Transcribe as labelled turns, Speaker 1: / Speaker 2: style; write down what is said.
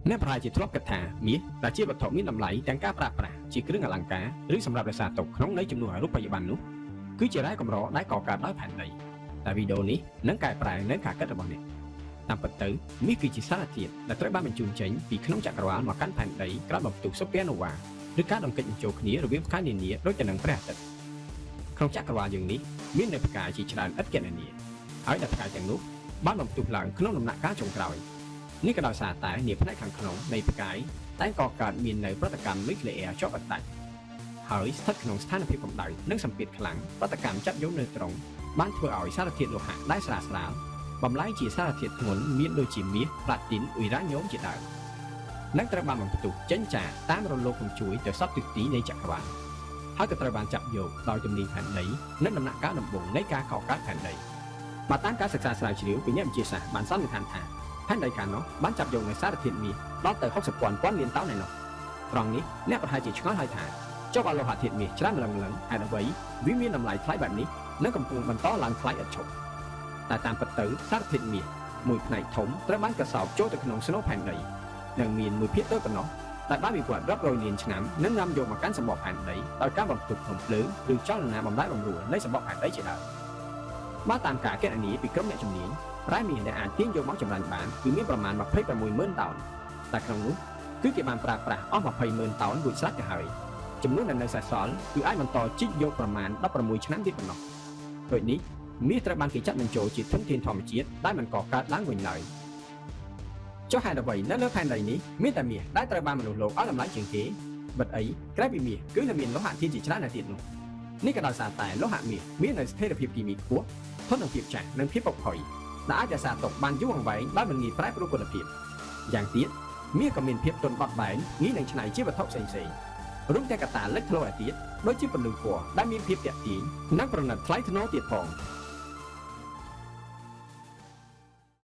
Speaker 1: អ្នកប្រាជ្ញជាធ្លាប់គិតថាមាសដែលជាវត្ថុមានតម្លៃទាំងការប្រើប្រាស់ជាគ្រឿងអលង្ការឬសម្រាប់រក្សាទុកក្នុងន័យជំនួសរូបិយប័ណ្ណនោះគឺជារ៉ែកម្រដែលកកើតដោយផែនដីតែវីដេអូនេះនឹងកែប្រែនៅការគិតរបស់អ្នកតាមពិតទៅមាសគឺជាសារធាតុដែលត្រូវបានបញ្ជូនចេញពីក្នុងចក្រវាឡមកកាន់ផែនដីក្រោយបំផ្ទុះសូហ្វែណូវ៉ាឬការដង្កេញបញ្ចូលគ្នារវាងផ្កាយនានាដូចទៅនឹងព្រះអាទិត្យក្នុងចក្រវាឡយើងនេះមាននៅផ្កាយជាច្រើនឥតគណនាហើយដែលផ្កាយទាំងនោះបានបំផ្ទុះឡើងក្នុងដំណាក់កាលចុងក្រោយនេះក៏ដោយសារតែនាផ្នែកខាងក្នុងនៃផ្កាយតែក៏កើតមាននៅប្រតិកម្មនុយក្លេអ៊ែរជាប់អណ្ដាច់ហើយស្ថិតក្នុងស្ថានភាពកម្ដៅនិងសម្ពាធខ្លាំងប្រតិកម្មចាប់យកនៅត្រង់បានធ្វើឲ្យសារធាតុលោហៈដែលស្រាលស្រាលបំលែងជាសារធាតុធ្ងន់មានដូចជាមាស ប្លាទីន អ៊ុយរ៉ាញ៉ូមជាដើមនិងត្រូវបានបំផ្ទុះចេញចាកតាមរលកកំជួយទៅសពទិសទីនៃចក្រវាឡហើយក៏ត្រូវបានចាប់យកដោយជំនាញផែនដីនិងដំណាក់កាលដំបូងនៃការកកើតផែនដីបើតាមការសិក្សាស្រាវជ្រាវពីអ្នកវិទ្យាសាស្ត្របានសន្និដ្ឋានថាផែនដីកាលនោះបានចាប់យកនៅសារធាតុមាសដល់ទៅ60,000 លានតោនឯណោះត្រង់នេះអ្នកប្រហែលជាឆ្ងល់ហើយថាចុះបើលោហៈធាតុមាសច្រើនឡើងហេតុអ្វីវាមានតម្លៃថ្លៃបែបនេះនិងកំពុងបន្តឡើងថ្លៃឥតឈប់តែតាមពិតទៅសារធាតុមាសមួយផ្នែកធំត្រូវបានកសោបចូលទៅក្នុងស្នូលផែនដីនិងមានមួយភាគទៅប៉ុណ្ណោះដែលបានវិវត្តរាប់រយលានឆ្នាំនិងនាំយកមកកាន់សម្បកផែនដីដោយការបំផ្ទុះភ្នំភ្លើងឬចលនាបំលែងបំរួលនៃសម្បកផែនដីជាដើមបើតាមការគណនាពីក្រុមអ្នកជំនាញរ៉ែមាសដែលអាចទាញយកមកចម្រាញ់បានគឺមានប្រមាណ 26,000 តោនតែក្នុងនោះគឺគេបានប្រើប្រាស់អស់ 20,000 តោនរួចស្រេចទៅហើយចំនួនដែលនៅសេសសល់គឺអាចបន្តជីកយកប្រមាណ 16 ឆ្នាំទៀតប៉ុណ្ណោះដូចនេះមាសត្រូវបានគេចាត់បញ្ចូលជាធនធានធម្មជាតិដែលមិនកកើតឡើងវិញឡើយចុះហេតុអ្វីនៅលើផែនដីនេះមានតែមាសដែលត្រូវបានមនុស្សលោកឲ្យតម្លៃជាងគេបិទអីក្រៅពីមាសគឺនៅមានលោហៈធាតុជាច្រើននៅទៀតនោះនេះក៏ដោយសារតែលោហៈមាសមាននៅស្ថិរភាពគីមីខ្ពស់ធន់នឹងភាពចាស់និងភាពពុកផុយដែលអាចរក្សាទុកបានយូរអង្វែងដោយមិនងាយប្រែប្រួលគុណភាពយ៉ាងទៀតមាសក៏មានភាពទន់បត់បែនងាយនឹងច្នៃជាវត្ថុផ្សេងៗរួមទាំងកត្តាលេចធ្លោឯទៀតដូចជាពន្លឺពណ៌ដែលមានភាពទាក់ទាញនិងប្រណិតថ្លៃថ្នូរទៀតផង